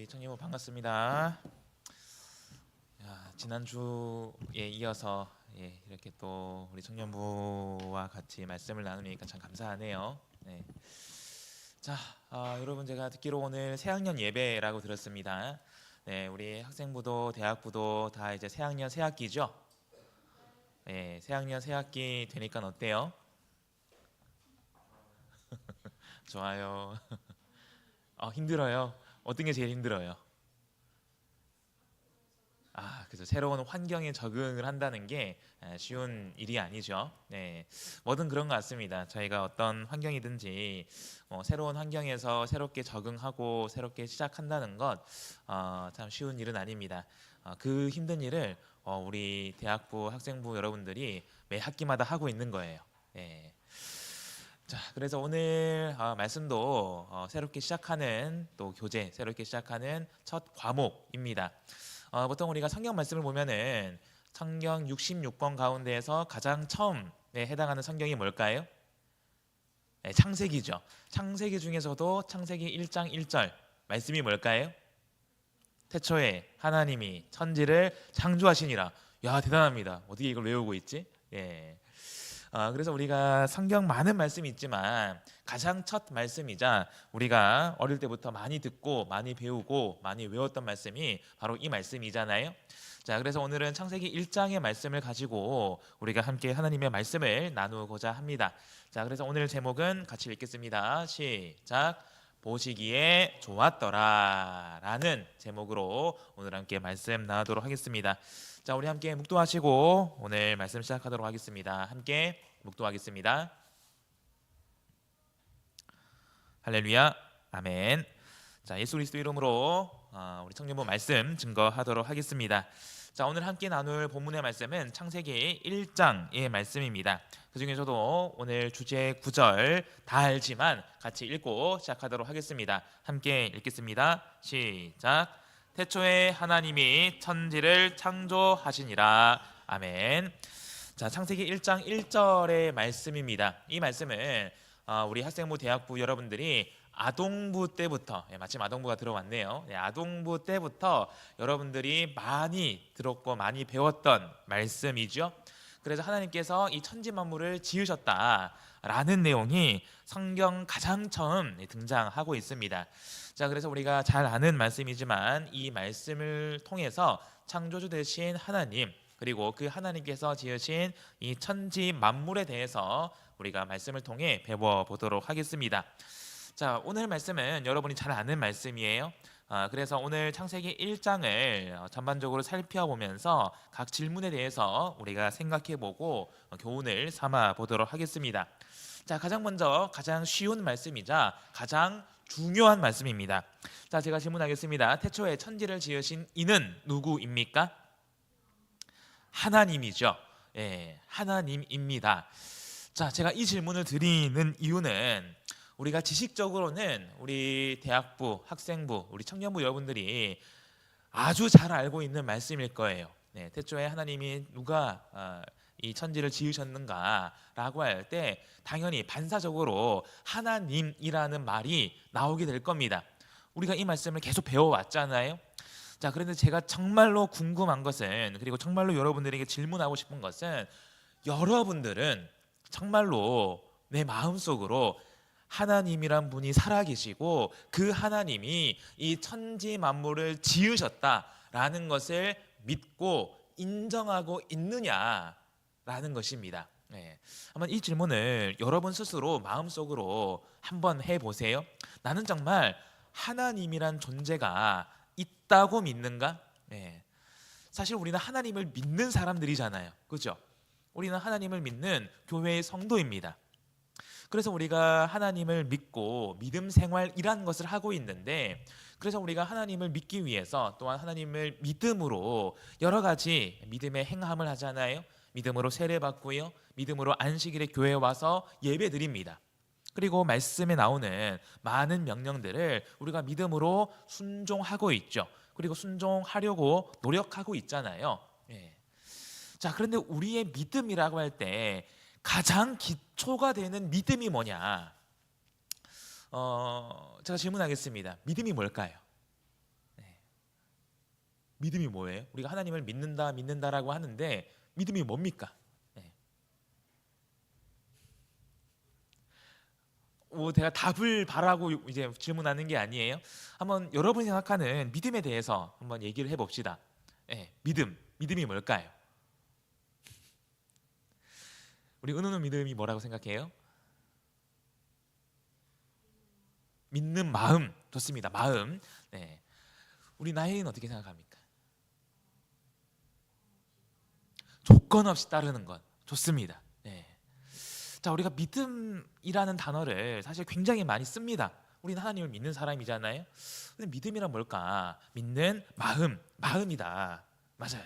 우리 청년부 반갑습니다. 지난주에 이어서 이렇게 또 우리 청년부와 같이 말씀을 나누니까 참 감사하네요. 네. 자, 여러분 제가 듣기로 오늘 새학년 예배라고 들었습니다. 네, 우리 학생부도 대학부도 다 이제 새학년 새학기죠. 네, 새학년 새학기 되니까 어때요? 좋아요. 힘들어요. 어떤 게 제일 힘들어요? 그래서 새로운 환경에 적응을 한다는 게 쉬운 일이 아니죠. 네, 뭐든 그런 것 같습니다. 저희가 어떤 환경이든지 새로운 환경에서 새롭게 적응하고 새롭게 시작한다는 것 참 쉬운 일은 아닙니다. 그 힘든 일을 우리 대학부 학생부 여러분들이 매 학기마다 하고 있는 거예요. 네. 자, 그래서 오늘 말씀도 새롭게 시작하는 또 교재, 새롭게 시작하는 첫 과목입니다. 보통 우리가 성경 말씀을 보면은 성경 66권 가운데에서 가장 처음에 해당하는 성경이 뭘까요? 네, 창세기죠. 창세기 중에서도 창세기 1장 1절 말씀이 뭘까요? 태초에 하나님이 천지를 창조하시니라. 야, 대단합니다. 어떻게 이걸 외우고 있지? 예. 그래서 우리가 성경 많은 말씀이 있지만 가장 첫 말씀이자 우리가 어릴 때부터 많이 듣고 많이 배우고 많이 외웠던 말씀이 바로 이 말씀이잖아요. 자, 그래서 오늘은 창세기 1장의 말씀을 가지고 우리가 함께 하나님의 말씀을 나누고자 합니다. 자, 그래서 오늘 제목은 같이 읽겠습니다. 시작. 보시기에 좋았더라 라는 제목으로 오늘 함께 말씀 나누도록 하겠습니다. 자, 우리 함께 묵도하시고 오늘 말씀 시작하도록 하겠습니다. 함께 묵도하겠습니다. 할렐루야, 아멘. 자, 예수 그리스도 이름으로 우리 청년부 말씀 증거하도록 하겠습니다. 자, 오늘 함께 나눌 본문의 말씀은 창세기 1장의 말씀입니다. 그 중에서도 오늘 주제 9절 다 알지만 같이 읽고 시작하도록 하겠습니다. 함께 읽겠습니다. 시작. 태초에 하나님이 천지를 창조하시니라. 아멘. 자, 창세기 1장 1절의 말씀입니다. 이 말씀은 우리 학생부 대학부 여러분들이 아동부 때부터 마침 아동부가 들어왔네요. 아동부 때부터 여러분들이 많이 들었고 많이 배웠던 말씀이죠. 그래서 하나님께서 이 천지 만물을 지으셨다라는 내용이 성경 가장 처음 등장하고 있습니다. 자, 그래서 우리가 잘 아는 말씀이지만 이 말씀을 통해서 창조주 되신 하나님 그리고 그 하나님께서 지으신 이 천지 만물에 대해서 우리가 말씀을 통해 배워보도록 하겠습니다. 자, 오늘 말씀은 여러분이 잘 아는 말씀이에요. 그래서 오늘 창세기 1장을 전반적으로 살펴보면서 각 질문에 대해서 우리가 생각해보고 교훈을 삼아보도록 하겠습니다. 자, 가장 먼저 가장 쉬운 말씀이자 가장 중요한 말씀입니다. 자, 제가 질문하겠습니다. 태초에 천지를 지으신 이는 누구입니까? 하나님이죠. 예, 하나님입니다. 자, 제가 이 질문을 드리는 이유는 우리가 지식적으로는 우리 대학부, 학생부, 우리 청년부 여러분들이 아주 잘 알고 있는 말씀일 거예요. 네, 태초에 하나님이 누가 이 천지를 지으셨는가라고 할 때 당연히 반사적으로 하나님이라는 말이 나오게 될 겁니다. 우리가 이 말씀을 계속 배워왔잖아요. 자, 그런데 제가 정말로 궁금한 것은 그리고 정말로 여러분들에게 질문하고 싶은 것은 여러분들은 정말로 내 마음속으로 하나님이란 분이 살아계시고 그 하나님이 이 천지 만물을 지으셨다라는 것을 믿고 인정하고 있느냐라는 것입니다. 네. 한번 이 질문을 여러분 스스로 마음속으로 한번 해보세요. 나는 정말 하나님이란 존재가 있다고 믿는가? 네. 사실 우리는 하나님을 믿는 사람들이잖아요. 그렇죠? 우리는 하나님을 믿는 교회의 성도입니다. 그래서 우리가 하나님을 믿고 믿음 생활이라는 것을 하고 있는데 그래서 우리가 하나님을 믿기 위해서 또한 하나님을 믿음으로 여러 가지 믿음의 행함을 하잖아요. 믿음으로 세례받고요. 믿음으로 안식일에 교회에 와서 예배드립니다. 그리고 말씀에 나오는 많은 명령들을 우리가 믿음으로 순종하고 있죠. 그리고 순종하려고 노력하고 있잖아요. 예. 자, 그런데 우리의 믿음이라고 할 때 가장 기초가 되는 믿음이 뭐냐? 제가 질문하겠습니다. 믿음이 뭘까요? 믿음이 뭐예요? 우리가 하나님을 믿는다라고 하는데 믿음이 뭡니까? 네. 제가 답을 바라고 이제 질문하는 게 아니에요. 한번 여러분이 생각하는 믿음에 대해서 한번 얘기를 해봅시다. 네, 믿음이 뭘까요? 우리 은우는 믿음이 뭐라고 생각해요? 믿는 마음. 좋습니다. 마음. 네. 우리 나혜는 어떻게 생각합니까? 조건 없이 따르는 것. 좋습니다. 네. 자, 우리가 믿음이라는 단어를 사실 굉장히 많이 씁니다. 우리는 하나님을 믿는 사람이잖아요. 근데 믿음이란 뭘까? 믿는 마음이다. 맞아요.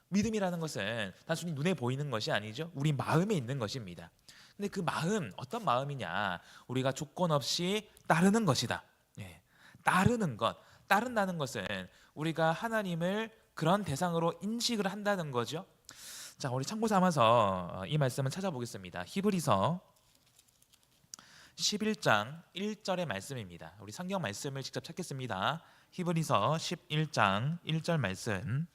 믿음이라는 것은 단순히 눈에 보이는 것이 아니죠. 우리 마음에 있는 것입니다. 근데 그 마음, 어떤 마음이냐? 우리가 조건 없이 따르는 것이다. 예. 따르는 것, 따른다는 것은 우리가 하나님을 그런 대상으로 인식을 한다는 거죠. 자, 우리 참고 삼아서 이 말씀을 찾아보겠습니다. 히브리서 11장 1절의 말씀입니다. 우리 성경 말씀을 직접 찾겠습니다. 히브리서 11장 1절 말씀.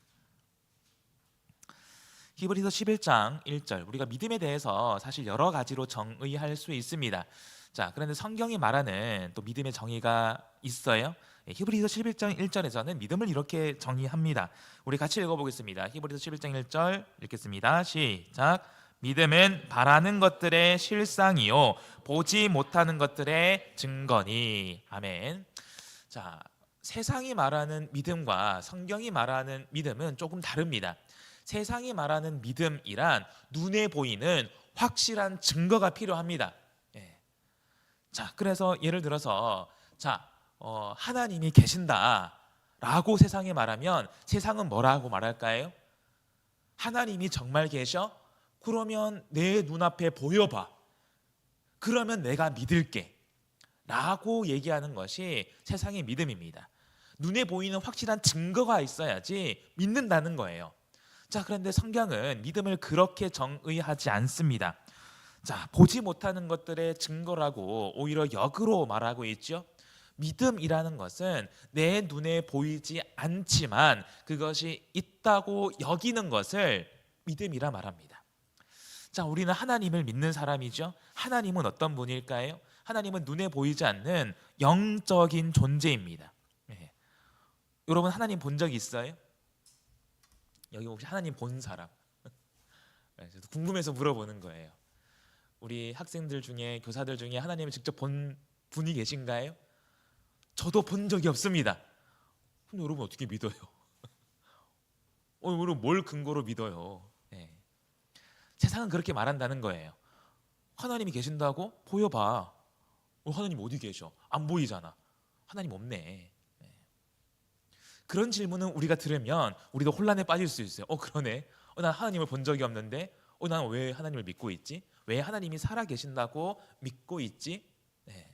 히브리서 11장 1절. 우리가 믿음에 대해서 사실 여러 가지로 정의할 수 있습니다. 자, 그런데 성경이 말하는 또 믿음의 정의가 있어요. 히브리서 11장 1절에서는 믿음을 이렇게 정의합니다. 우리 같이 읽어보겠습니다. 히브리서 11장 1절 읽겠습니다. 시작. 믿음은 바라는 것들의 실상이요 보지 못하는 것들의 증거니. 아멘. 자, 세상이 말하는 믿음과 성경이 말하는 믿음은 조금 다릅니다. 세상이 말하는 믿음이란 눈에 보이는 확실한 증거가 필요합니다. 예. 자, 그래서 예를 들어서 하나님이 계신다라고 세상에 말하면 세상은 뭐라고 말할까요? 하나님이 정말 계셔? 그러면 내 눈앞에 보여봐. 그러면 내가 믿을게. 라고 얘기하는 것이 세상의 믿음입니다. 눈에 보이는 확실한 증거가 있어야지 믿는다는 거예요. 자, 그런데 성경은 믿음을 그렇게 정의하지 않습니다. 자, 보지 못하는 것들의 증거라고 오히려 역으로 말하고 있죠. 믿음이라는 것은 내 눈에 보이지 않지만 그것이 있다고 여기는 것을 믿음이라 말합니다. 자, 우리는 하나님을 믿는 사람이죠. 하나님은 어떤 분일까요? 하나님은 눈에 보이지 않는 영적인 존재입니다. 네. 여러분 하나님 본 적 있어요? 여기 혹시 하나님 본 사람? 저도 궁금해서 물어보는 거예요. 우리 학생들 중에 교사들 중에 하나님을 직접 본 분이 계신가요? 저도 본 적이 없습니다. 근데 여러분 어떻게 믿어요? 여러분 뭘 근거로 믿어요? 네. 세상은 그렇게 말한다는 거예요. 하나님이 계신다고? 보여봐. 하나님 어디 계셔? 안 보이잖아. 하나님 없네. 그런 질문은 우리가 들으면 우리도 혼란에 빠질 수 있어요. 그러네. 난 하나님을 본 적이 없는데 난 왜 하나님을 믿고 있지? 왜 하나님이 살아 계신다고 믿고 있지? 네.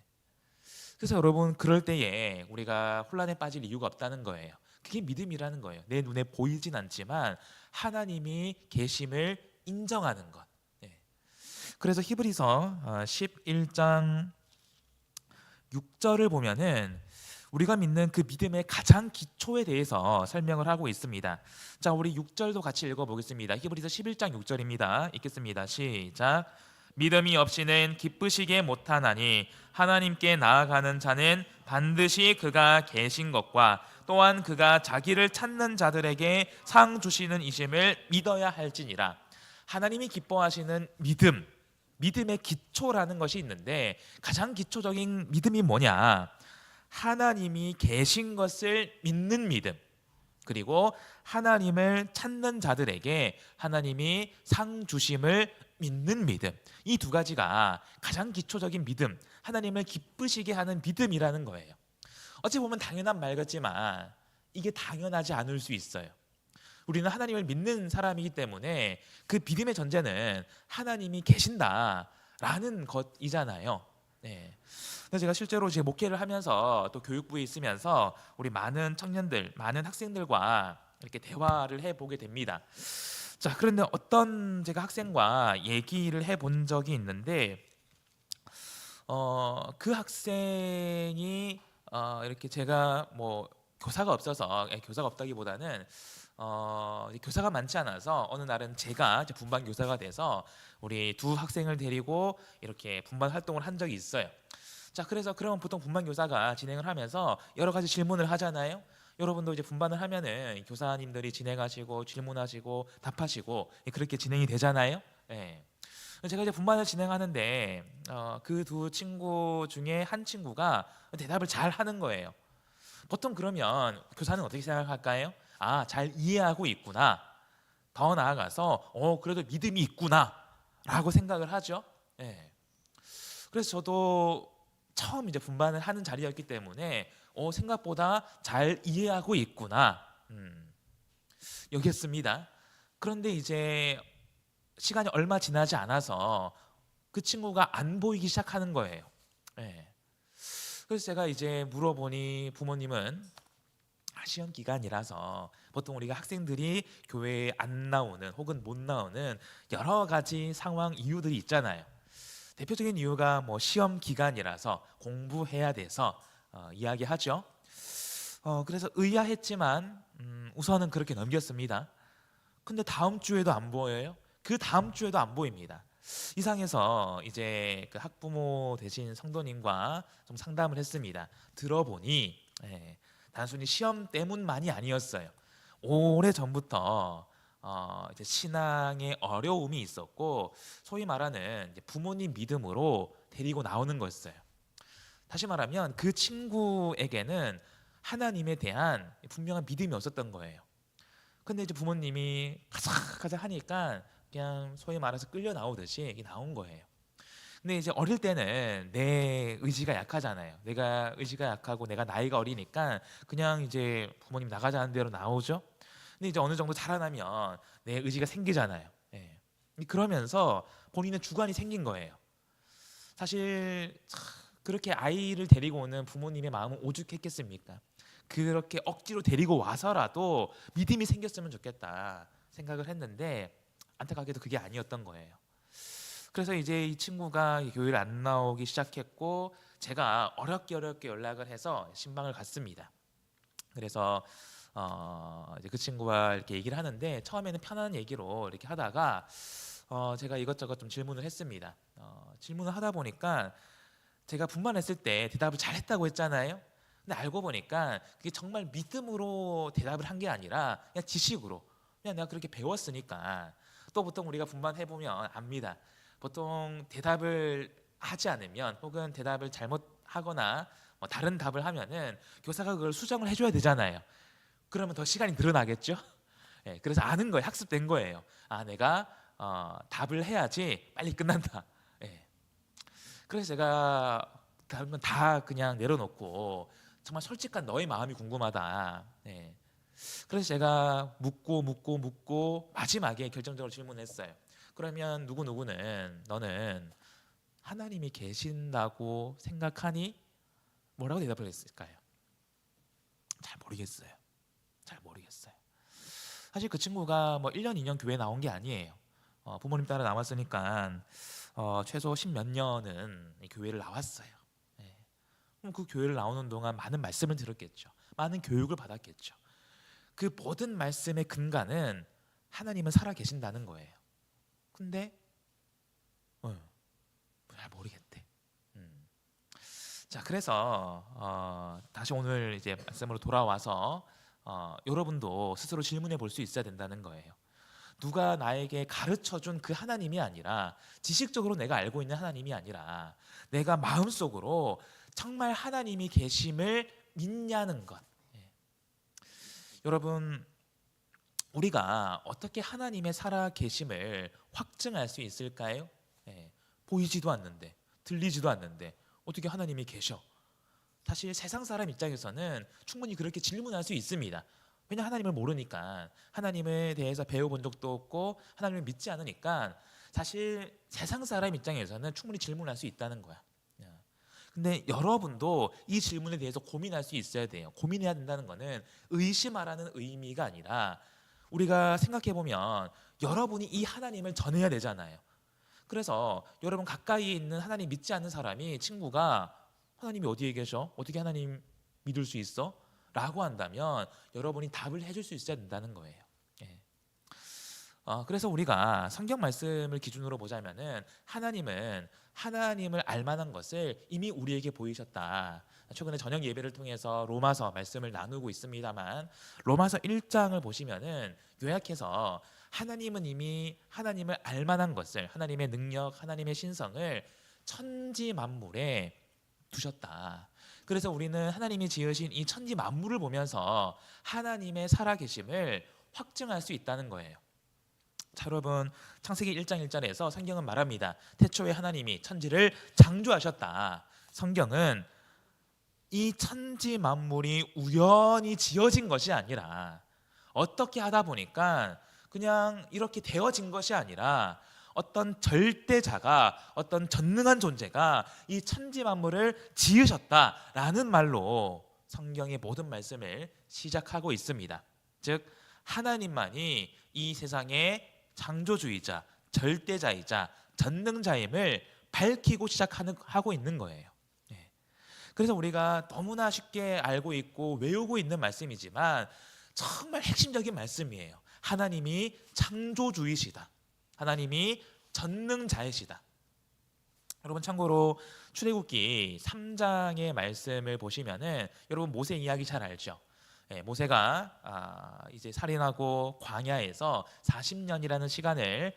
그래서 여러분 그럴 때에 우리가 혼란에 빠질 이유가 없다는 거예요. 그게 믿음이라는 거예요. 내 눈에 보이진 않지만 하나님이 계심을 인정하는 것. 네. 그래서 히브리서 11장 6절을 보면은 우리가 믿는 그 믿음의 가장 기초에 대해서 설명을 하고 있습니다. 자, 우리 6절도 같이 읽어보겠습니다. 히브리서 11장 6절입니다. 읽겠습니다. 시작. 믿음이 없이는 기쁘시게 못하나니 하나님께 나아가는 자는 반드시 그가 계신 것과 또한 그가 자기를 찾는 자들에게 상 주시는 이심을 믿어야 할지니라. 하나님이 기뻐하시는 믿음의 기초라는 것이 있는데 가장 기초적인 믿음이 뭐냐? 하나님이 계신 것을 믿는 믿음, 그리고 하나님을 찾는 자들에게 하나님이 상 주심을 믿는 믿음. 이 두 가지가 가장 기초적인 믿음, 하나님을 기쁘시게 하는 믿음이라는 거예요. 어찌 보면 당연한 말 같지만 이게 당연하지 않을 수 있어요. 우리는 하나님을 믿는 사람이기 때문에 그 믿음의 전제는 하나님이 계신다라는 것이잖아요. 네. 그래서 제가 실제로 제 목회를 하면서 또 교육부에 있으면서 우리 많은 청년들, 많은 학생들과 이렇게 대화를 해보게 됩니다. 자, 그런데 어떤 제가 학생과 얘기를 해본 적이 있는데 그 학생이 이렇게 제가 뭐 교사가 없어서 교사가 없다기보다는 교사가 많지 않아서 어느 날은 제가 이제 분반 교사가 돼서 우리 두 학생을 데리고 이렇게 분반 활동을 한 적이 있어요. 자, 그래서 그러면 보통 분반 교사가 진행을 하면서 여러 가지 질문을 하잖아요. 여러분도 이제 분반을 하면은 교사님들이 진행하시고 질문하시고 답하시고 그렇게 진행이 되잖아요. 예. 제가 이제 분반을 진행하는데 그 두 친구 중에 한 친구가 대답을 잘 하는 거예요. 보통 그러면 교사는 어떻게 생각할까요? 아, 잘 이해하고 있구나. 더 나아가서 그래도 믿음이 있구나라고 생각을 하죠. 예. 그래서 저도 처음 이제 분반을 하는 자리였기 때문에 생각보다 잘 이해하고 있구나. 여겼습니다. 그런데 이제 시간이 얼마 지나지 않아서 그 친구가 안 보이기 시작하는 거예요. 예. 그래서 제가 이제 물어보니 부모님은 시험 기간이라서 보통 우리가 학생들이 교회에 안 나오는 혹은 못 나오는 여러 가지 상황 이유들이 있잖아요. 대표적인 이유가 뭐 시험 기간이라서 공부해야 돼서 이야기하죠. 그래서 의아했지만 우선은 그렇게 넘겼습니다. 근데 다음 주에도 안 보여요. 그 다음 주에도 안 보입니다. 이상해서 이제 그 학부모 되신 성도님과 좀 상담을 했습니다. 들어보니 단순히 시험 때문만이 아니었어요. 오래 전부터 이제 신앙에 어려움이 있었고 소위 말하는 이제 부모님 믿음으로 데리고 나오는 거였어요. 다시 말하면 그 친구에게는 하나님에 대한 분명한 믿음이 없었던 거예요. 근데 이제 부모님이 가자 하니까 그냥 소위 말해서 끌려 나오듯이 나온 거예요. 근데 이제 어릴 때는 내 의지가 약하잖아요. 내가 의지가 약하고 내가 나이가 어리니까 그냥 이제 부모님 나가자는 대로 나오죠. 근데 이제 어느 정도 자라나면 내 의지가 생기잖아요. 예. 그러면서 본인의 주관이 생긴 거예요. 사실 그렇게 아이를 데리고 오는 부모님의 마음은 오죽했겠습니까? 그렇게 억지로 데리고 와서라도 믿음이 생겼으면 좋겠다 생각을 했는데 안타깝게도 그게 아니었던 거예요. 그래서 이제 이 친구가 교회를 안 나오기 시작했고 제가 어렵게 연락을 해서 신방을 갔습니다. 그래서 이제 그 친구와 이렇게 얘기를 하는데 처음에는 편한 얘기로 이렇게 하다가 제가 이것저것 좀 질문을 했습니다. 질문을 하다 보니까 제가 분반했을 때 대답을 잘했다고 했잖아요. 근데 알고 보니까 그게 정말 믿음으로 대답을 한 게 아니라 그냥 지식으로 그냥 내가 그렇게 배웠으니까. 또 보통 우리가 분반해 보면 압니다. 보통 대답을 하지 않으면 혹은 대답을 잘못하거나 뭐 다른 답을 하면은 교사가 그걸 수정을 해줘야 되잖아요. 그러면 더 시간이 늘어나겠죠. 예, 그래서 아는 거예요. 학습된 거예요. 아, 내가 답을 해야지 빨리 끝난다. 예. 그래서 제가 다른 건 다 그냥 내려놓고 정말 솔직한 너의 마음이 궁금하다. 예. 그래서 제가 묻고 마지막에 결정적으로 질문했어요. 그러면 누구누구는 너는 하나님이 계신다고 생각하니? 뭐라고 대답을 했을까요? 잘 모르겠어요. 사실 그 친구가 뭐 1년 2년 교회 나온 게 아니에요. 부모님 따라 나왔으니까 최소 10몇 년은 이 교회를 나왔어요. 예. 그럼 그 교회를 나오는 동안 많은 말씀을 들었겠죠. 많은 교육을 받았겠죠. 그 모든 말씀의 근간은 하나님은 살아 계신다는 거예요. 근데 잘 모르겠대. 자, 그래서 다시 오늘 이제 말씀으로 돌아와서 여러분도 스스로 질문해 볼 수 있어야 된다는 거예요. 누가 나에게 가르쳐 준 그 하나님이 아니라 지식적으로 내가 알고 있는 하나님이 아니라 내가 마음속으로 정말 하나님이 계심을 믿냐는 것. 예. 여러분, 우리가 어떻게 하나님의 살아 계심을 확증할 수 있을까요? 예. 보이지도 않는데, 들리지도 않는데 어떻게 하나님이 계셔? 사실 세상 사람 입장에서는 충분히 그렇게 질문할 수 있습니다. 왜냐, 하나님을 모르니까, 하나님에 대해서 배워본 적도 없고 하나님을 믿지 않으니까 사실 세상 사람 입장에서는 충분히 질문할 수 있다는 거야. 근데 여러분도 이 질문에 대해서 고민할 수 있어야 돼요. 고민해야 된다는 거는 의심하라는 의미가 아니라 우리가 생각해 보면 여러분이 이 하나님을 전해야 되잖아요. 그래서 여러분 가까이에 있는 하나님 믿지 않는 사람이 친구가 하나님이 어디에 계셔? 어떻게 하나님 믿을 수 있어? 라고 한다면 여러분이 답을 해줄 수 있어야 된다는 거예요. 예. 그래서 우리가 성경 말씀을 기준으로 보자면은 하나님은 하나님을 알만한 것을 이미 우리에게 보이셨다. 최근에 저녁 예배를 통해서 로마서 말씀을 나누고 있습니다만 로마서 1장을 보시면은 요약해서 하나님은 이미 하나님을 알만한 것을, 하나님의 능력, 하나님의 신성을 천지 만물에 두셨다. 그래서 우리는 하나님이 지으신 이 천지 만물을 보면서 하나님의 살아계심을 확증할 수 있다는 거예요. 자, 여러분, 창세기 1장 1절에서 성경은 말합니다. 태초에 하나님이 천지를 창조하셨다. 성경은 이 천지 만물이 우연히 지어진 것이 아니라 어떻게 하다 보니까 그냥 이렇게 되어진 것이 아니라 어떤 절대자가, 어떤 전능한 존재가 이 천지 만물을 지으셨다라는 말로 성경의 모든 말씀을 시작하고 있습니다. 즉 하나님만이 이 세상의 창조주이자 절대자이자 전능자임을 밝히고 시작하고 있는 거예요. 그래서 우리가 너무나 쉽게 알고 있고 외우고 있는 말씀이지만 정말 핵심적인 말씀이에요. 하나님이 창조주이시다. 하나님이 전능자이시다. 여러분, 참고로 출애굽기 3장의 말씀을 보시면은 여러분 모세 이야기 잘 알죠? 모세가 이제 살인하고 광야에서 40년이라는 시간을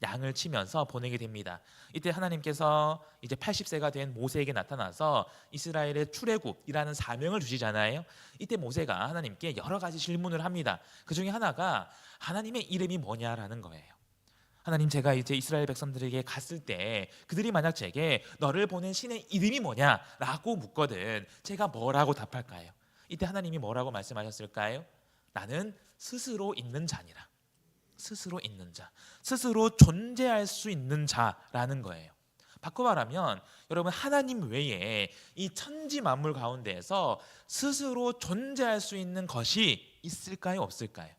양을 치면서 보내게 됩니다. 이때 하나님께서 이제 80세가 된 모세에게 나타나서 이스라엘의 출애굽이라는 사명을 주시잖아요. 이때 모세가 하나님께 여러 가지 질문을 합니다. 그 중에 하나가 하나님의 이름이 뭐냐라는 거예요. 하나님, 제가 이제 이스라엘 백성들에게 갔을 때 그들이 만약 제게 너를 보낸 신의 이름이 뭐냐라고 묻거든 제가 뭐라고 답할까요? 이때 하나님이 뭐라고 말씀하셨을까요? 나는 스스로 있는 자니라. 스스로 있는 자, 스스로 존재할 수 있는 자라는 거예요. 바꿔 말하면 여러분, 하나님 외에 이 천지 만물 가운데에서 스스로 존재할 수 있는 것이 있을까요? 없을까요?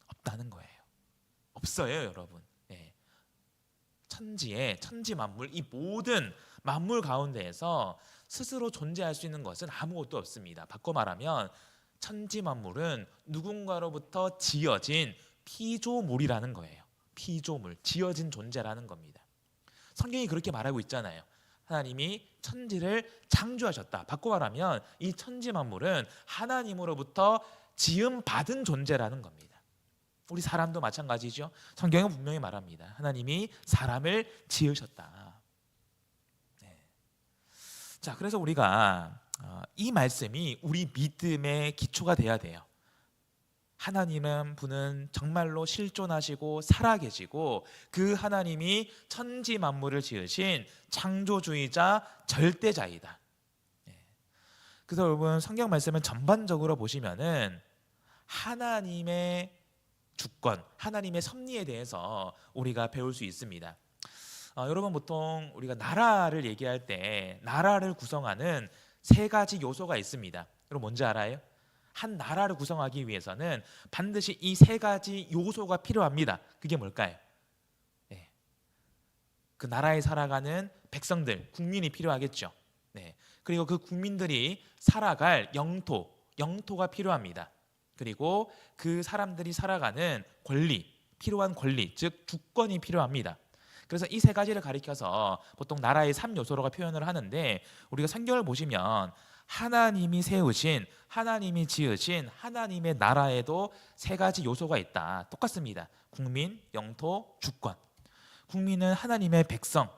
없다는 거예요. 없어요, 여러분. 천지 만물, 이 모든 만물 가운데에서 스스로 존재할 수 있는 것은 아무것도 없습니다. 바꿔 말하면 천지 만물은 누군가로부터 지어진 피조물이라는 거예요. 피조물, 지어진 존재라는 겁니다. 성경이 그렇게 말하고 있잖아요. 하나님이 천지를 창조하셨다. 바꿔 말하면 이 천지 만물은 하나님으로부터 지음받은 존재라는 겁니다. 우리 사람도 마찬가지죠. 성경은 분명히 말합니다. 하나님이 사람을 지으셨다. 자, 그래서 우리가 이 말씀이 우리 믿음의 기초가 돼야 돼요. 하나님은 분은 정말로 실존하시고 살아계시고 그 하나님이 천지 만물을 지으신 창조주이자 절대자이다. 그래서 여러분, 성경 말씀을 전반적으로 보시면은 하나님의 주권, 하나님의 섭리에 대해서 우리가 배울 수 있습니다. 여러분, 보통 우리가 나라를 얘기할 때 나라를 구성하는 세 가지 요소가 있습니다. 여러분 뭔지 알아요? 한 나라를 구성하기 위해서는 반드시 이 세 가지 요소가 필요합니다. 그게 뭘까요? 그 나라에 살아가는 백성들, 국민이 필요하겠죠. 그리고 그 국민들이 살아갈 영토가 필요합니다. 그리고 그 사람들이 살아가는 필요한 권리, 즉 주권이 필요합니다. 그래서 이 세 가지를 가리켜서 보통 나라의 3요소로가 표현을 하는데, 우리가 성경을 보시면 하나님이 세우신, 하나님이 지으신 하나님의 나라에도 세 가지 요소가 있다. 똑같습니다. 국민, 영토, 주권. 국민은 하나님의 백성,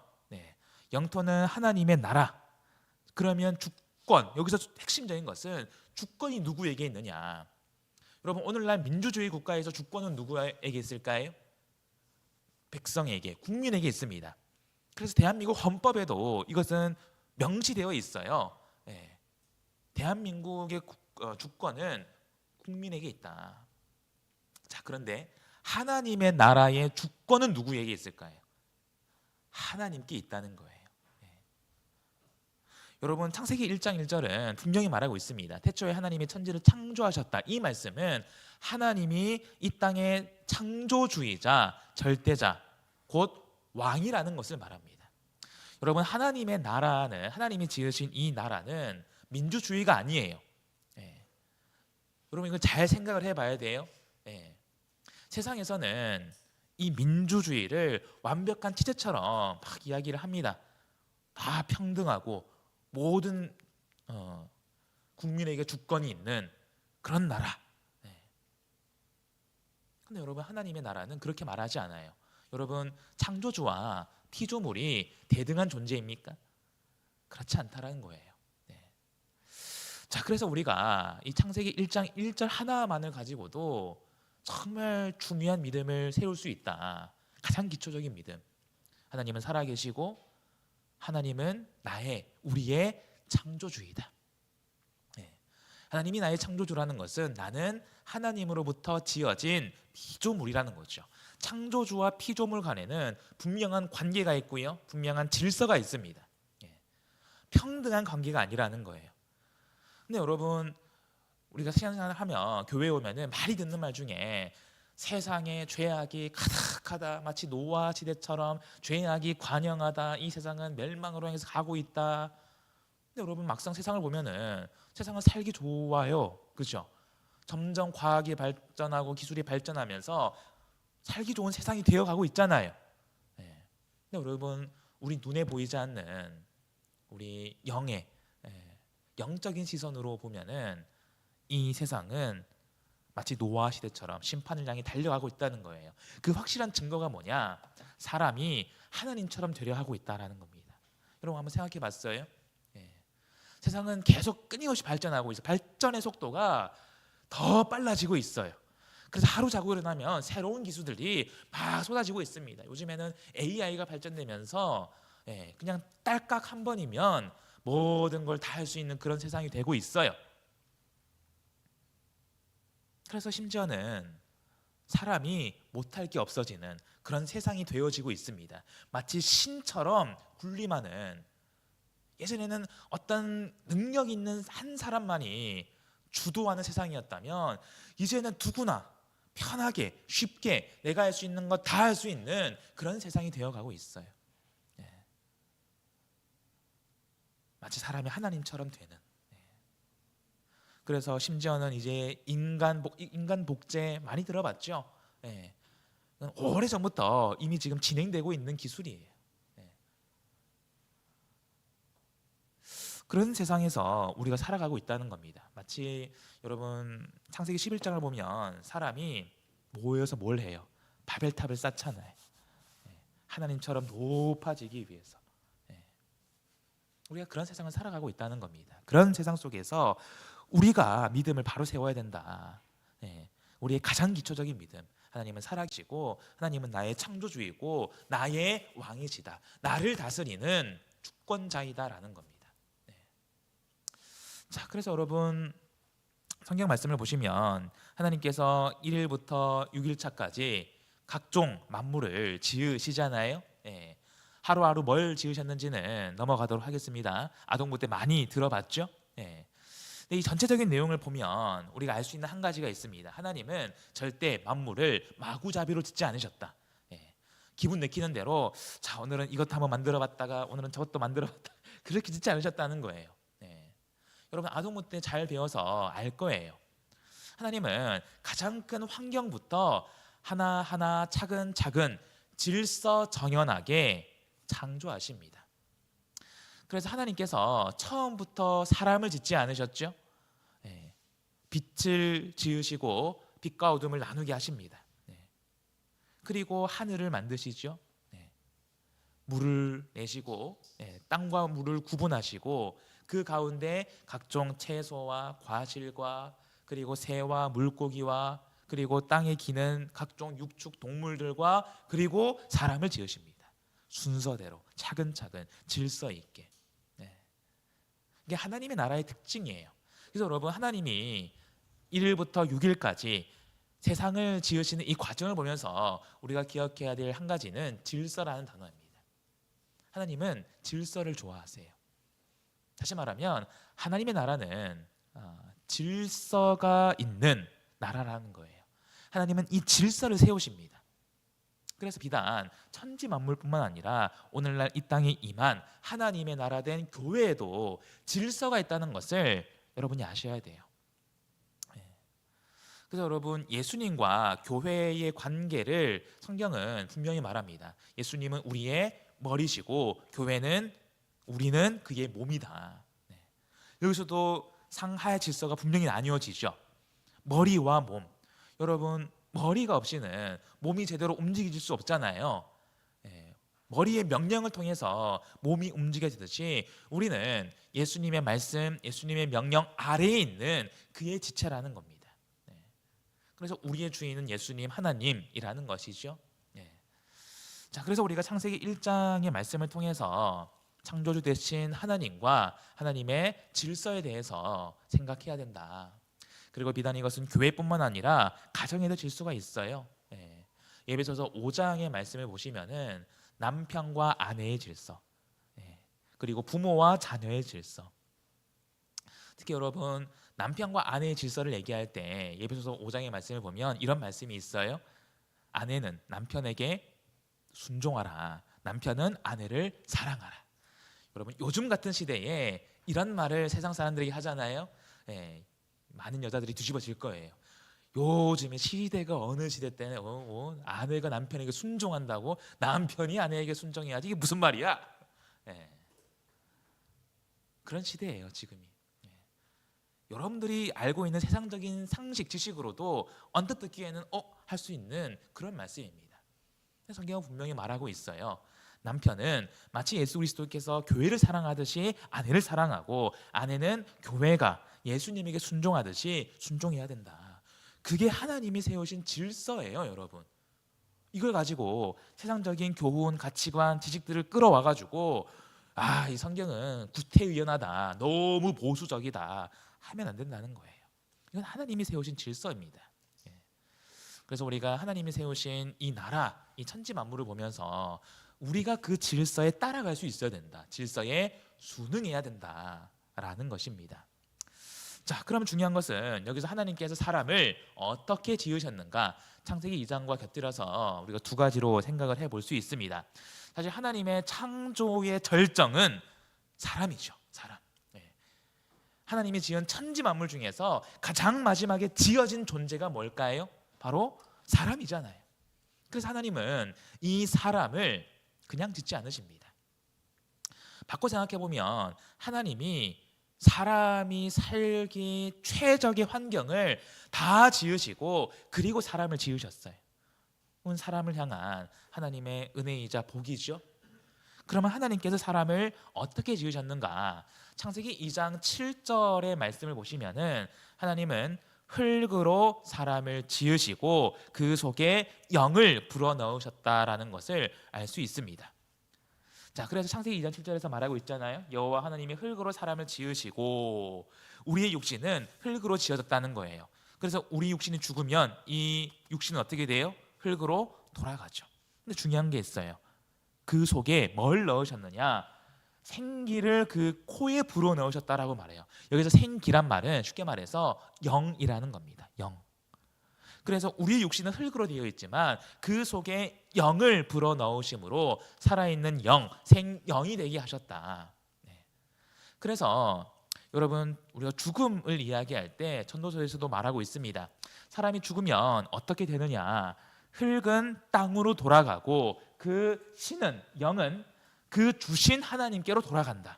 영토는 하나님의 나라. 그러면 주권, 여기서 핵심적인 것은 주권이 누구에게 있느냐. 여러분, 오늘날 민주주의 국가에서 주권은 누구에게 있을까요? 백성에게, 국민에게 있습니다. 그래서 대한민국 헌법에도 이것은 명시되어 있어요. 대한민국의 주권은 국민에게 있다. 자, 그런데 하나님의 나라의 주권은 누구에게 있을까요? 하나님께 있다는 거예요. 여러분, 창세기 1장 1절은 분명히 말하고 있습니다. 태초에 하나님이 천지를 창조하셨다. 이 말씀은 하나님이 이 땅의 창조주이자 절대자, 곧 왕이라는 것을 말합니다. 여러분, 하나님의 나라는, 하나님이 지으신 이 나라는 민주주의가 아니에요. 여러분 이거 잘 생각을 해봐야 돼요. 예. 세상에서는 이 민주주의를 완벽한 체제처럼 막 이야기를 합니다. 다 평등하고 모든 국민에게 주권이 있는 그런 나라. 네. 근데 여러분 하나님의 나라는 그렇게 말하지 않아요. 여러분 창조주와 피조물이 대등한 존재입니까? 그렇지 않다라는 거예요. 네. 자, 그래서 우리가 이 창세기 1장 1절 하나만을 가지고도 정말 중요한 믿음을 세울 수 있다. 가장 기초적인 믿음. 하나님은 살아계시고 하나님은 우리의 창조주이다. 네. 하나님이 나의 창조주라는 것은 나는 하나님으로부터 지어진 피조물이라는 거죠. 창조주와 피조물 간에는 분명한 관계가 있고요, 분명한 질서가 있습니다. 네. 평등한 관계가 아니라는 거예요. 근데 여러분 우리가 신앙생활을 하면 교회에 오면은 많이 듣는 말 중에 세상에 죄악이 가득하다, 마치 노아 시대처럼 죄악이 관영하다, 이 세상은 멸망으로 향해서 가고 있다. 근데 여러분 막상 세상을 보면은 세상은 살기 좋아요, 그렇죠? 점점 과학이 발전하고 기술이 발전하면서 살기 좋은 세상이 되어가고 있잖아요. 네. 근데 여러분 우리 눈에 보이지 않는 우리 영적인 시선으로 보면은 이 세상은 마치 노아 시대처럼 심판을 향해 달려가고 있다는 거예요. 그 확실한 증거가 뭐냐? 사람이 하나님처럼 되려 하고 있다라는 겁니다. 여러분 한번 생각해 봤어요? 예. 세상은 계속 끊임없이 발전하고 있어요. 발전의 속도가 더 빨라지고 있어요. 그래서 하루 자고 일어나면 새로운 기술들이 막 쏟아지고 있습니다. 요즘에는 AI가 발전되면서 그냥 딸깍 한 번이면 모든 걸 다 할 수 있는 그런 세상이 되고 있어요. 그래서 심지어는 사람이 못할 게 없어지는 그런 세상이 되어지고 있습니다. 마치 신처럼 군림하는, 예전에는 어떤 능력 있는 한 사람만이 주도하는 세상이었다면 이제는 누구나 편하게 쉽게 내가 할 수 있는 것 다 할 수 있는 그런 세상이 되어가고 있어요. 마치 사람이 하나님처럼 되는. 그래서 심지어는 이제 인간 복제 많이 들어봤죠? 오래전부터 이미 지금 진행되고 있는 기술이에요. 그런 세상에서 우리가 살아가고 있다는 겁니다. 마치 여러분 창세기 11장을 보면 사람이 모여서 뭘 해요? 바벨탑을 쌓잖아요. 하나님처럼 높아지기 위해서. 우리가 그런 세상을 살아가고 있다는 겁니다. 그런 세상 속에서 우리가 믿음을 바로 세워야 된다. 우리의 가장 기초적인 믿음. 하나님은 살아계시고 하나님은 나의 창조주이고 나의 왕이시다. 나를 다스리는 주권자이다라는 겁니다. 자, 그래서 여러분 성경 말씀을 보시면 하나님께서 1일부터 6일차까지 각종 만물을 지으시잖아요. 하루하루 뭘 지으셨는지는 넘어가도록 하겠습니다. 아동부 때 많이 들어봤죠? 근데 이 전체적인 내용을 보면 우리가 알 수 있는 한 가지가 있습니다. 하나님은 절대 만물을 마구잡이로 짓지 않으셨다. 기분 내키는 대로 자 오늘은 이것 한번 만들어봤다가 오늘은 저것도 만들어봤다 그렇게 짓지 않으셨다는 거예요. 여러분 아동부 때 잘 배워서 알 거예요. 하나님은 가장 큰 환경부터 하나하나 차근차근 질서정연하게 창조하십니다. 그래서 하나님께서 처음부터 사람을 짓지 않으셨죠? 빛을 지으시고 빛과 어둠을 나누게 하십니다. 그리고 하늘을 만드시죠. 물을 내시고 땅과 물을 구분하시고 그 가운데 각종 채소와 과실과 그리고 새와 물고기와 그리고 땅에 기는 각종 육축 동물들과 그리고 사람을 지으십니다. 순서대로 차근차근 질서 있게. 이게 하나님의 나라의 특징이에요. 그래서 여러분 하나님이 1일부터 6일까지 세상을 지으시는 이 과정을 보면서 우리가 기억해야 될 한 가지는 질서라는 단어입니다. 하나님은 질서를 좋아하세요. 다시 말하면 하나님의 나라는 질서가 있는 나라라는 거예요. 하나님은 이 질서를 세우십니다. 그래서 비단 천지 만물뿐만 아니라 오늘날 이 땅에 임한 하나님의 나라 된 교회에도 질서가 있다는 것을 여러분이 아셔야 돼요. 그래서 여러분, 예수님과 교회의 관계를 성경은 분명히 말합니다. 예수님은 우리의 머리시고 교회는, 우리는 그의 몸이다. 네. 여기서도 상하의 질서가 분명히 나뉘어지죠. 머리와 몸. 여러분, 머리가 없이는 몸이 제대로 움직일 수 없잖아요. 예, 머리의 명령을 통해서 몸이 움직여지듯이 우리는 예수님의 말씀, 예수님의 명령 아래에 있는 그의 지체라는 겁니다. 예, 그래서 우리의 주인은 예수님, 하나님이라는 것이죠. 예. 자, 그래서 우리가 창세기 1장의 말씀을 통해서 창조주 되신 하나님과 하나님의 질서에 대해서 생각해야 된다. 그리고 비단 이것은 교회뿐만 아니라 가정에도 질서가 있어요. 예. 에베소서 5장의 말씀을 보시면은 남편과 아내의 질서, 예. 그리고 부모와 자녀의 질서. 특히 여러분, 남편과 아내의 질서를 얘기할 때 에베소서 5장의 말씀을 보면 이런 말씀이 있어요. 아내는 남편에게 순종하라. 남편은 아내를 사랑하라. 여러분, 요즘 같은 시대에 이런 말을 세상 사람들에게 하잖아요. 예. 많은 여자들이 뒤집어질 거예요. 요즘에 시대가 어느 시대 때는 아내가 남편에게 순종한다고 남편이 아내에게 순종해야지, 이게 무슨 말이야? 예. 그런 시대예요 지금이. 예. 여러분들이 알고 있는 세상적인 상식 지식으로도 언뜻 듣기에는 할 수 있는 그런 말씀입니다. 성경은 분명히 말하고 있어요. 남편은 마치 예수 그리스도께서 교회를 사랑하듯이 아내를 사랑하고, 아내는 교회가 예수님에게 순종하듯이 순종해야 된다. 그게 하나님이 세우신 질서예요, 여러분. 이걸 가지고 세상적인 교훈, 가치관, 지식들을 끌어와 가지고 이 성경은 구태의연하다, 너무 보수적이다 하면 안 된다는 거예요. 이건 하나님이 세우신 질서입니다. 그래서 우리가 하나님이 세우신 이 나라, 이 천지 만물을 보면서 우리가 그 질서에 따라갈 수 있어야 된다. 질서에 순응해야 된다라는 것입니다. 자, 그럼 중요한 것은 여기서 하나님께서 사람을 어떻게 지으셨는가? 창세기 2장과 곁들여서 우리가 두 가지로 생각을 해볼 수 있습니다. 사실 하나님의 창조의 절정은 사람이죠. 사람. 네. 하나님이 지은 천지 만물 중에서 가장 마지막에 지어진 존재가 뭘까요? 바로 사람이잖아요. 그래서 하나님은 이 사람을 그냥 짓지 않으십니다. 바꿔 생각해 보면 하나님이 사람이 살기 최적의 환경을 다 지으시고 그리고 사람을 지으셨어요. 그건 사람을 향한 하나님의 은혜이자 복이죠. 그러면 하나님께서 사람을 어떻게 지으셨는가? 창세기 2장 7절의 말씀을 보시면은 하나님은 흙으로 사람을 지으시고 그 속에 영을 불어넣으셨다라는 것을 알 수 있습니다. 자, 그래서 창세기 2장 7절에서 말하고 있잖아요. 여호와 하나님이 흙으로 사람을 지으시고 우리의 육신은 흙으로 지어졌다는 거예요. 그래서 우리 육신이 죽으면 이 육신은 어떻게 돼요? 흙으로 돌아가죠. 근데 중요한 게 있어요. 그 속에 뭘 넣으셨느냐? 생기를 그 코에 불어넣으셨다라고 말해요. 여기서 생기란 말은 쉽게 말해서 영이라는 겁니다. 영. 그래서 우리의 육신은 흙으로 되어 있지만 그 속에 영을 불어넣으심으로 살아있는 영, 생영이 되게 하셨다. 네. 그래서 여러분, 우리가 죽음을 이야기할 때 전도서에서도 말하고 있습니다. 사람이 죽으면 어떻게 되느냐? 흙은 땅으로 돌아가고 그 신은, 영은 그 주신 하나님께로 돌아간다.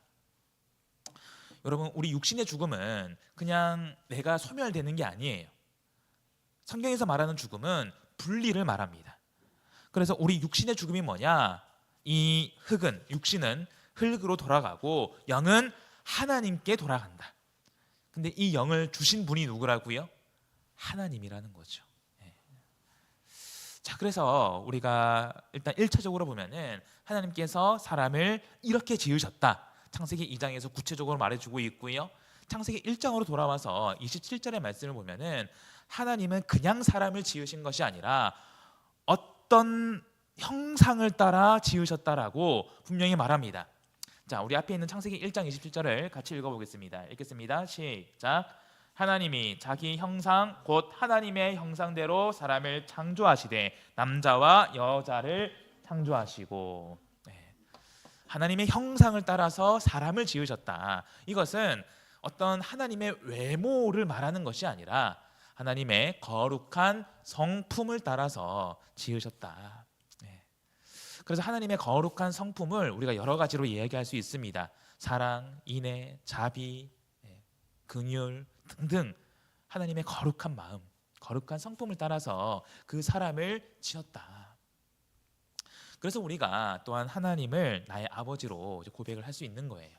여러분, 우리 육신의 죽음은 그냥 내가 소멸되는 게 아니에요. 성경에서 말하는 죽음은 분리를 말합니다. 그래서 우리 육신의 죽음이 뭐냐? 이 흙은, 육신은 흙으로 돌아가고 영은 하나님께 돌아간다. 근데 이 영을 주신 분이 누구라고요? 하나님이라는 거죠. 자, 그래서 우리가 일단 1차적으로 보면은 하나님께서 사람을 이렇게 지으셨다. 창세기 2장에서 구체적으로 말해주고 있고요. 창세기 1장으로 돌아와서 27절의 말씀을 보면은 하나님은 그냥 사람을 지으신 것이 아니라 어떤 형상을 따라 지으셨다라고 분명히 말합니다. 자, 우리 앞에 있는 창세기 1장 27절을 같이 읽어보겠습니다. 읽겠습니다. 시작. 하나님이 자기 형상 곧 하나님의 형상대로 사람을 창조하시되 남자와 여자를 창조하시고. 하나님의 형상을 따라서 사람을 지으셨다. 이것은 어떤 하나님의 외모를 말하는 것이 아니라 하나님의 거룩한 성품을 따라서 지으셨다. 네. 그래서 하나님의 거룩한 성품을 우리가 여러 가지로 이야기할 수 있습니다. 사랑, 인애, 자비, 긍휼 등등 하나님의 거룩한 마음, 거룩한 성품을 따라서 그 사람을 지었다. 그래서 우리가 또한 하나님을 나의 아버지로 고백을 할 수 있는 거예요.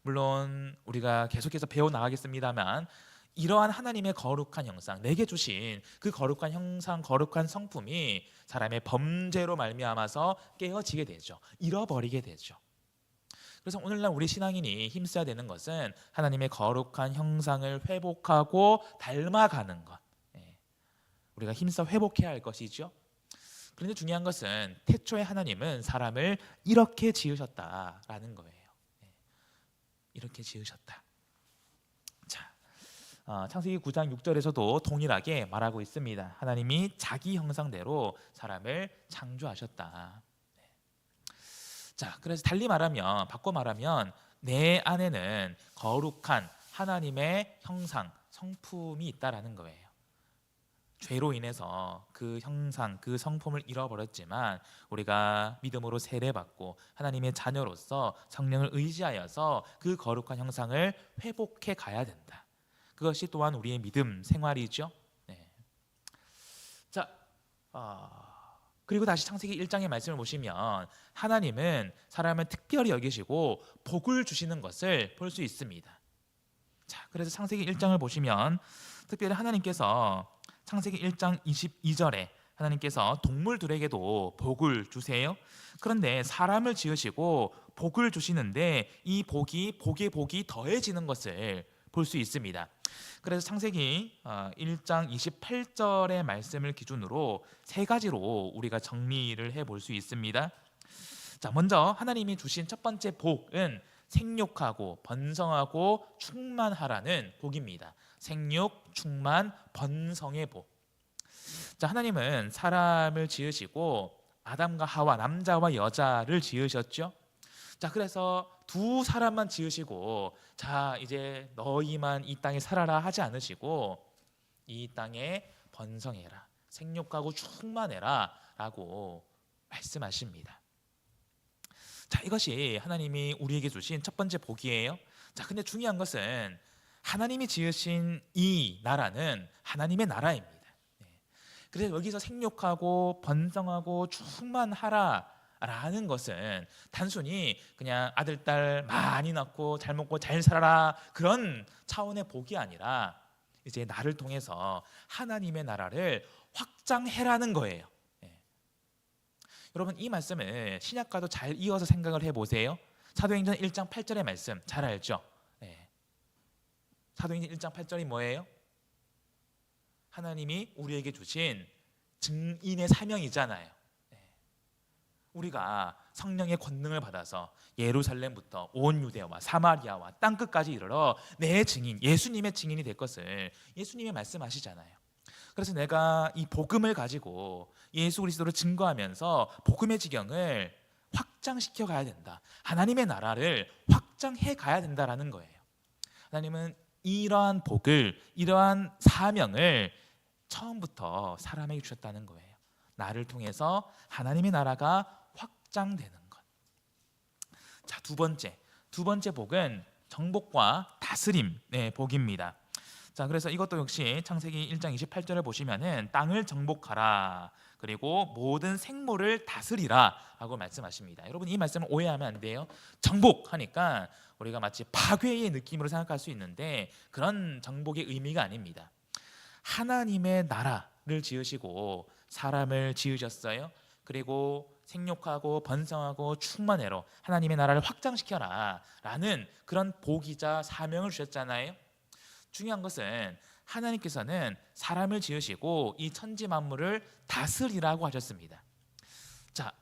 물론 우리가 계속해서 배워나가겠습니다만 이러한 하나님의 거룩한 형상, 내게 주신 그 거룩한 형상, 거룩한 성품이 사람의 범죄로 말미암아서 깨어지게 되죠. 잃어버리게 되죠. 그래서 오늘날 우리 신앙인이 힘써야 되는 것은 하나님의 거룩한 형상을 회복하고 닮아가는 것. 우리가 힘써 회복해야 할 것이죠. 그런데 중요한 것은 태초에 하나님은 사람을 이렇게 지으셨다라는 거예요. 이렇게 지으셨다. 자, 창세기 9장 6절에서도 동일하게 말하고 있습니다. 하나님이 자기 형상대로 사람을 창조하셨다. 자, 그래서 달리 말하면, 바꿔 말하면 내 안에는 거룩한 하나님의 형상, 성품이 있다라는 거예요. 죄로 인해서 그 형상, 그 성품을 잃어버렸지만 우리가 믿음으로 세례받고 하나님의 자녀로서 성령을 의지하여서 그 거룩한 형상을 회복해 가야 된다. 그것이 또한 우리의 믿음 생활이죠. 네. 자, 그리고 다시 창세기 1장의 말씀을 보시면 하나님은 사람을 특별히 여기시고 복을 주시는 것을 볼 수 있습니다. 자, 그래서 창세기 1장을 보시면 특별히 하나님께서 창세기 1장 22절에 하나님께서 동물들에게도 복을 주세요. 그런데 사람을 지으시고 복을 주시는데 이 복이 복의 복이 더해지는 것을 볼 수 있습니다. 그래서 창세기 1장 28절의 말씀을 기준으로 세 가지로 우리가 정리를 해볼 수 있습니다. 자, 먼저 하나님이 주신 첫 번째 복은 생육하고 번성하고 충만하라는 복입니다. 생육, 충만, 번성의 복. 자, 하나님은 사람을 지으시고 아담과 하와, 남자와 여자를 지으셨죠. 자, 그래서 두 사람만 지으시고 자, 이제 너희만 이 땅에 살아라 하지 않으시고 이 땅에 번성해라, 생육하고 충만해라 라고 말씀하십니다. 자, 이것이 하나님이 우리에게 주신 첫 번째 복이에요. 자, 근데 중요한 것은 하나님이 지으신 이 나라는 하나님의 나라입니다. 그래서 여기서 생육하고 번성하고 충만하라 라는 것은 단순히 그냥 아들, 딸 많이 낳고 잘 먹고 잘 살아라 그런 차원의 복이 아니라 이제 나를 통해서 하나님의 나라를 확장해라는 거예요. 여러분, 이 말씀을 신약과도 잘 이어서 생각을 해보세요. 사도행전 1장 8절의 말씀 잘 알죠? 사도행전 1장 8절이 뭐예요? 하나님이 우리에게 주신 증인의 사명이잖아요. 우리가 성령의 권능을 받아서 예루살렘부터 온 유대와 사마리아와 땅끝까지 이르러 내 증인, 예수님의 증인이 될 것을 예수님이 말씀하시잖아요. 그래서 내가 이 복음을 가지고 예수 그리스도를 증거하면서 복음의 지경을 확장시켜 가야 된다. 하나님의 나라를 확장해 가야 된다라는 거예요. 하나님은 이러한 복을, 이러한 사명을 처음부터 사람에게 주셨다는 거예요. 나를 통해서 하나님의 나라가 확장되는 것. 자, 두 번째 복은 정복과 다스림의 복입니다. 자, 그래서 이것도 역시 창세기 1장 28절을 보시면은 땅을 정복하라, 그리고 모든 생물을 다스리라 하고 말씀하십니다. 여러분, 이 말씀을 오해하면 안 돼요. 정복하니까 우리가 마치 파괴의 느낌으로 생각할 수 있는데 그런 정복의 의미가 아닙니다. 하나님의 나라를 지으시고 사람을 지으셨어요. 그리고 생육하고 번성하고 충만해로 하나님의 나라를 확장시켜라 라는 그런 복이자 사명을 주셨잖아요. 중요한 것은 하나님께서는 사람을 지으시고 이 천지 만물을 다스리라고 하셨습니다. 자,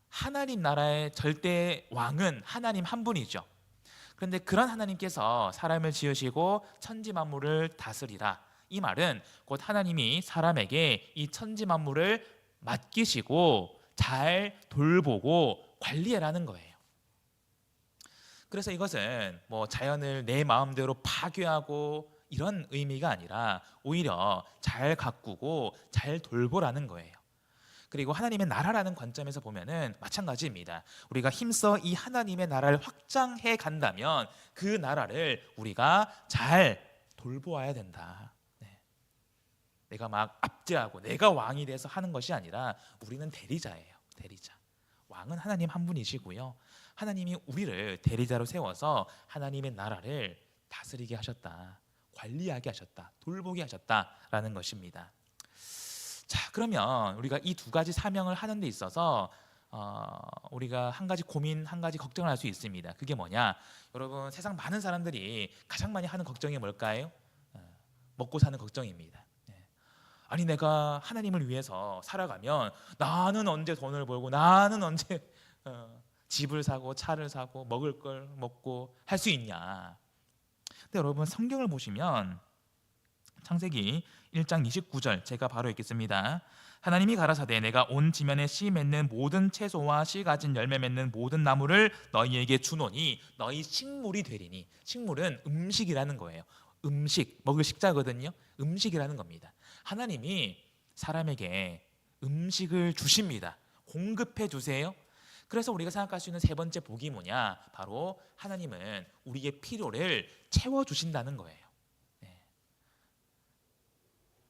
하나님 나라의 절대 왕은 하나님 한 분이죠. 그런데 그런 하나님께서 사람을 지으시고 천지 만물을 다스리라, 이 말은 곧 하나님이 사람에게 이 천지 만물을 맡기시고 잘 돌보고 관리해라는 거예요. 그래서 이것은 뭐 자연을 내 마음대로 파괴하고 이런 의미가 아니라 오히려 잘 가꾸고 잘 돌보라는 거예요. 그리고 하나님의 나라라는 관점에서 보면은 마찬가지입니다. 우리가 힘써 이 하나님의 나라를 확장해 간다면 그 나라를 우리가 잘 돌보아야 된다. 네. 내가 막 압제하고 내가 왕이 돼서 하는 것이 아니라 우리는 대리자예요. 대리자. 왕은 하나님 한 분이시고요. 하나님이 우리를 대리자로 세워서 하나님의 나라를 다스리게 하셨다. 관리하게 하셨다. 돌보게 하셨다라는 것입니다. 자, 그러면 우리가 이 두 가지 사명을 하는 데 있어서 우리가 한 가지 고민, 한 가지 걱정을 할 수 있습니다. 그게 뭐냐? 여러분, 세상 많은 사람들이 가장 많이 하는 걱정이 뭘까요? 먹고 사는 걱정입니다. 아니, 내가 하나님을 위해서 살아가면 나는 언제 돈을 벌고 나는 언제 집을 사고 차를 사고 먹을 걸 먹고 할 수 있냐? 근데 여러분, 성경을 보시면 창세기 1장 29절 제가 바로 읽겠습니다. 하나님이 가라사대 내가 온 지면에 씨 맺는 모든 채소와 씨 가진 열매 맺는 모든 나무를 너희에게 주노니 너희 식물이 되리니. 식물은 음식이라는 거예요. 음식, 먹을 식자거든요. 음식이라는 겁니다. 하나님이 사람에게 음식을 주십니다. 공급해 주세요. 그래서 우리가 생각할 수 있는 세 번째 복이 뭐냐? 바로 하나님은 우리의 필요를 채워주신다는 거예요.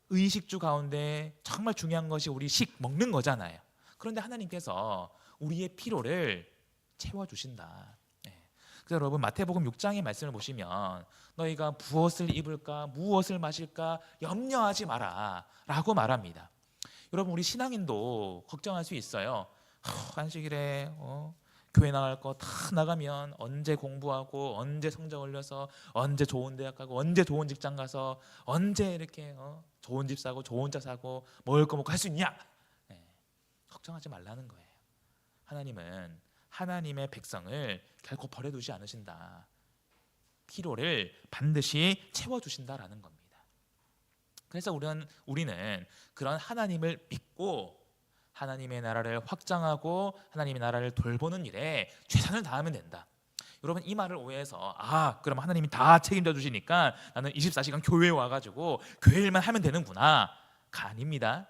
의식주 가운데 정말 중요한 것이 우리 먹는 거잖아요. 그런데 하나님께서 우리의 필요를 채워주신다. 그래서 여러분, 마태복음 6장의 말씀을 보시면 너희가 무엇을 입을까 무엇을 마실까 염려하지 마라 라고 말합니다. 여러분, 우리 신앙인도 걱정할 수 있어요. 안식일에 교회 나갈 거 다 나가면 언제 공부하고 언제 성적 올려서 언제 좋은 대학 가고 언제 좋은 직장 가서 언제 이렇게 좋은 집 사고 좋은 차 사고 먹을 거 먹고 할 수 있냐? 걱정하지 말라는 거예요. 하나님은 하나님의 백성을 결코 버려두지 않으신다. 필요를 반드시 채워주신다라는 겁니다. 그래서 우리는 그런 하나님을 믿고 하나님의 나라를 확장하고 하나님의 나라를 돌보는 일에 최선을 다하면 된다. 여러분, 이 말을 오해해서 그럼 하나님이 다 책임져 주시니까 나는 24시간 교회에 와가지고 교회 일만 하면 되는구나가 아닙니다.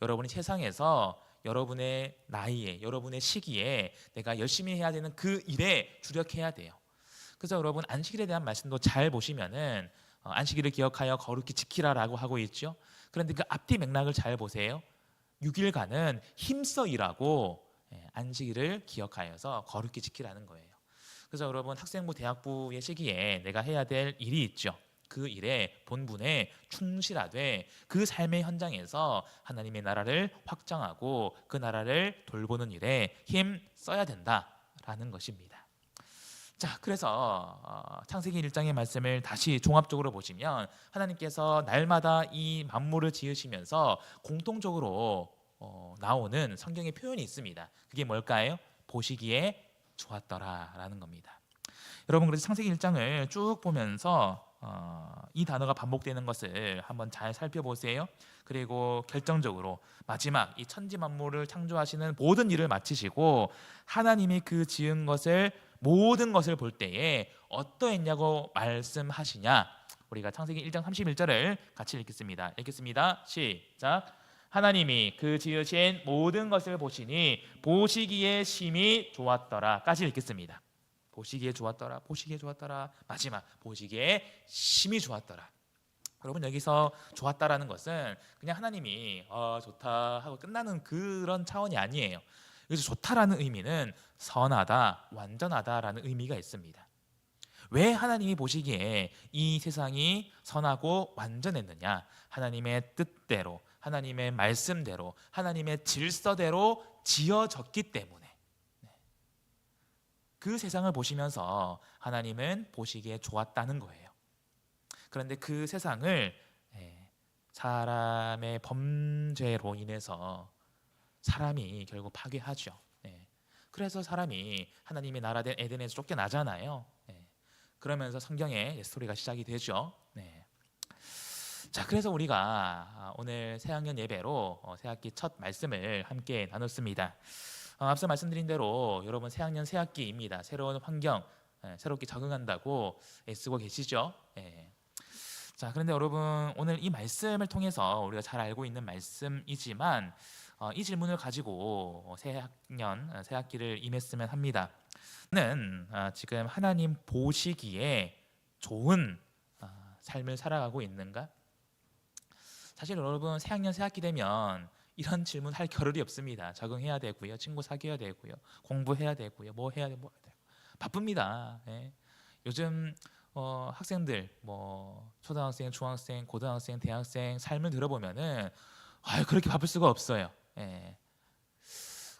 여러분이 세상에서 여러분의 나이에 여러분의 시기에 내가 열심히 해야 되는 그 일에 주력해야 돼요. 그래서 여러분, 안식일에 대한 말씀도 잘 보시면은 안식일을 기억하여 거룩히 지키라라고 하고 있죠. 그런데 그 앞뒤 맥락을 잘 보세요. 6일간은 힘써 일하고 안식일을 기억하여서 거룩히 지키라는 거예요. 그래서 여러분, 학생부 대학부의 시기에 내가 해야 될 일이 있죠. 그 일에 본분에 충실하되 그 삶의 현장에서 하나님의 나라를 확장하고 그 나라를 돌보는 일에 힘 써야 된다라는 것입니다. 자, 그래서 창세기 1장의 말씀을 다시 종합적으로 보시면 하나님께서 날마다 이 만물을 지으시면서 공통적으로 나오는 성경의 표현이 있습니다. 그게 뭘까요? 보시기에 좋았더라라는 겁니다. 여러분, 그래서 창세기 1장을 쭉 보면서 이 단어가 반복되는 것을 한번 잘 살펴보세요. 그리고 결정적으로 마지막 이 천지 만물을 창조하시는 모든 일을 마치시고 하나님이 그 지은 것을 모든 것을 볼 때에 어떠했냐고 말씀하시냐. 우리가 창세기 1장 31절을 같이 읽겠습니다. 읽겠습니다. 시작. 하나님이 그 지으신 모든 것을 보시니 보시기에 심히 좋았더라까지 읽겠습니다. 보시기에 좋았더라, 보시기에 좋았더라. 마지막 보시기에 심히 좋았더라. 여러분, 여기서 좋았다라는 것은 그냥 하나님이 좋다 하고 끝나는 그런 차원이 아니에요. 여기서 좋다라는 의미는 선하다, 완전하다라는 의미가 있습니다. 왜 하나님이 보시기에 이 세상이 선하고 완전했느냐? 하나님의 뜻대로, 하나님의 말씀대로, 하나님의 질서대로 지어졌기 때문에. 그 세상을 보시면서 하나님은 보시기에 좋았다는 거예요. 그런데 그 세상을 사람의 범죄로 인해서 사람이 결국 파괴하죠. 그래서 사람이 하나님의 나라된 에덴에서 쫓겨나잖아요. 그러면서 성경의 스토리가 시작이 되죠. 자, 그래서 우리가 오늘 새학년 예배로 새학기 첫 말씀을 함께 나눴습니다. 앞서 말씀드린 대로 여러분, 새학년 새학기입니다. 새로운 환경, 새롭게 적응한다고 애쓰고 계시죠. 자, 그런데 여러분 오늘 이 말씀을 통해서 우리가 잘 알고 있는 말씀이지만 이 질문을 가지고 새 학년, 새 학기를 임했으면 합니다. 저는 지금 하나님 보시기에 좋은 삶을 살아가고 있는가? 사실 여러분 새학년 새학기 되면 이런 질문 할 겨를이 없습니다. 적응해야 되고요, 친구 사귀어야 되고요, 공부해야 되고요, 뭐 해야 되고 바쁩니다. 예. 요즘 학생들 뭐 초등학생, 중학생, 고등학생, 대학생 삶을 들어보면은 그렇게 바쁠 수가 없어요. 예.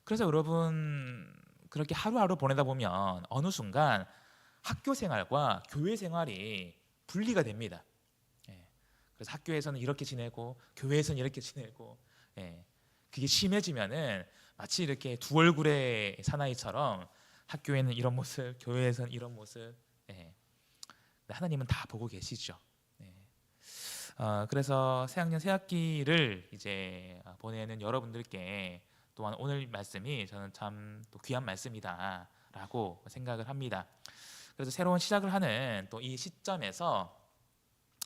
그래서 여러분 그렇게 하루하루 보내다 보면 어느 순간 학교 생활과 교회 생활이 분리가 됩니다. 예. 그래서 학교에서는 이렇게 지내고 교회에서는 이렇게 지내고, 예. 그게 심해지면은 마치 이렇게 두 얼굴의 사나이처럼 학교에는 이런 모습, 교회에서는 이런 모습. 예. 하나님은 다 보고 계시죠. 예. 그래서 새학년 새학기를 이제 보내는 여러분들께 또한 오늘 말씀이 저는 참 또 귀한 말씀이다라고 생각을 합니다. 그래서 새로운 시작을 하는 또 이 시점에서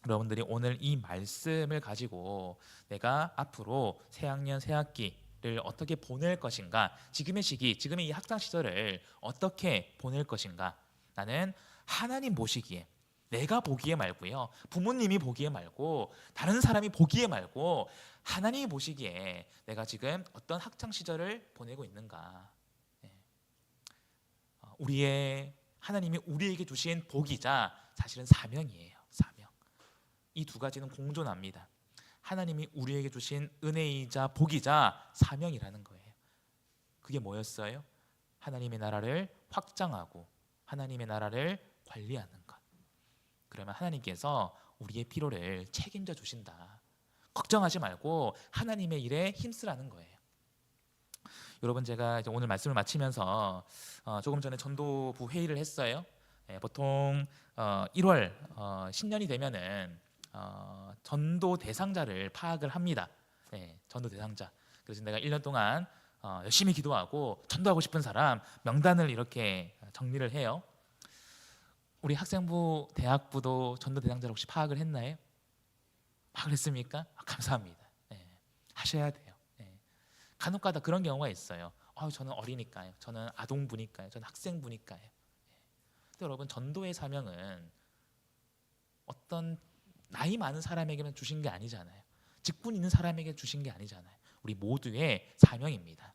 여러분들이 오늘 이 말씀을 가지고 내가 앞으로 새학년 새학기를 어떻게 보낼 것인가, 지금의 시기, 지금의 이 학창 시절을 어떻게 보낼 것인가, 나는 하나님 보시기에, 내가 보기에 말고요, 부모님이 보기에 말고, 다른 사람이 보기에 말고 하나님이 보시기에 내가 지금 어떤 학창 시절을 보내고 있는가. 우리의 하나님이 우리에게 주신 복이자 사실은 사명이에요. 사명. 이 두 가지는 공존합니다. 하나님이 우리에게 주신 은혜이자 복이자 사명이라는 거예요. 그게 뭐였어요? 하나님의 나라를 확장하고 하나님의 나라를 관리하는 것. 그러면 하나님께서 우리의 필요를 책임져 주신다. 걱정하지 말고 하나님의 일에 힘쓰라는 거예요. 여러분 제가 이제 오늘 말씀을 마치면서 조금 전에 전도부 회의를 했어요. 보통 1월 신년이 되면은 전도 대상자를 파악을 합니다. 전도 대상자. 그래서 내가 1년 동안 열심히 기도하고 전도하고 싶은 사람 명단을 이렇게 정리를 해요. 우리 학생부, 대학부도 전도 대상자를 혹시 파악을 했나요? 파악을 했습니까? 감사합니다. 하셔야 돼요. 간혹가다 그런 경우가 있어요. 저는 어리니까요. 저는 아동부니까요. 저는 학생부니까요. 근데 여러분 전도의 사명은 어떤 나이 많은 사람에게만 주신 게 아니잖아요. 직분 있는 사람에게 주신 게 아니잖아요. 우리 모두의 사명입니다.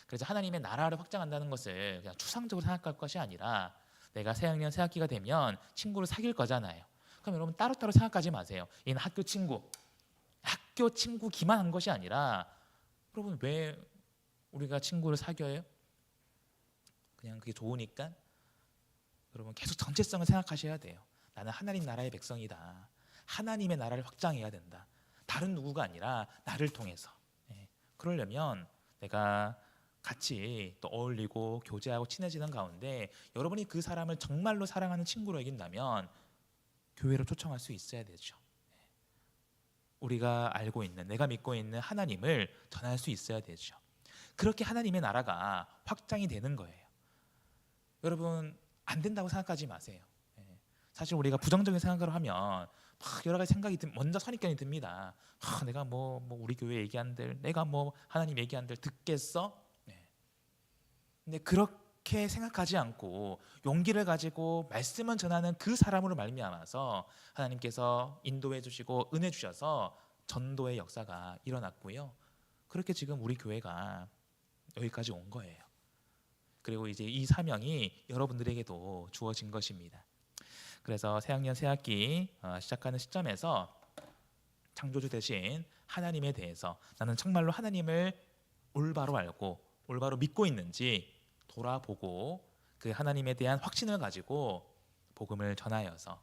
그래서 하나님의 나라를 확장한다는 것을 그냥 추상적으로 생각할 것이 아니라 내가 새학년 새학기가 되면 친구를 사귈 거잖아요. 그럼 여러분 따로따로 생각하지 마세요. 얘는 학교 친구기만 한 것이 아니라 여러분 왜 우리가 친구를 사귀어요? 그냥 그게 좋으니까? 여러분 계속 전체성을 생각하셔야 돼요. 나는 하나님 나라의 백성이다. 하나님의 나라를 확장해야 된다. 다른 누구가 아니라 나를 통해서. 그러려면 내가 같이 또 어울리고 교제하고 친해지는 가운데 여러분이 그 사람을 정말로 사랑하는 친구로 여긴다면 교회로 초청할 수 있어야 되죠. 우리가 알고 있는, 내가 믿고 있는 하나님을 전할 수 있어야 되죠. 그렇게 하나님의 나라가 확장이 되는 거예요. 여러분 안 된다고 생각하지 마세요. 사실 우리가 부정적인 생각을 하면 막 여러 가지 생각이 먼저 선입견이 듭니다. 내가 뭐 우리 교회 얘기한들, 내가 뭐 하나님 얘기한들 듣겠어? 근데 그렇게 생각하지 않고 용기를 가지고 말씀을 전하는 그 사람으로 말미암아서 하나님께서 인도해 주시고 은혜 주셔서 전도의 역사가 일어났고요. 그렇게 지금 우리 교회가 여기까지 온 거예요. 그리고 이제 이 사명이 여러분들에게도 주어진 것입니다. 그래서 새학년 새학기 시작하는 시점에서 창조주 대신 하나님에 대해서 나는 정말로 하나님을 올바로 알고 올바로 믿고 있는지 돌아보고 그 하나님에 대한 확신을 가지고 복음을 전하여서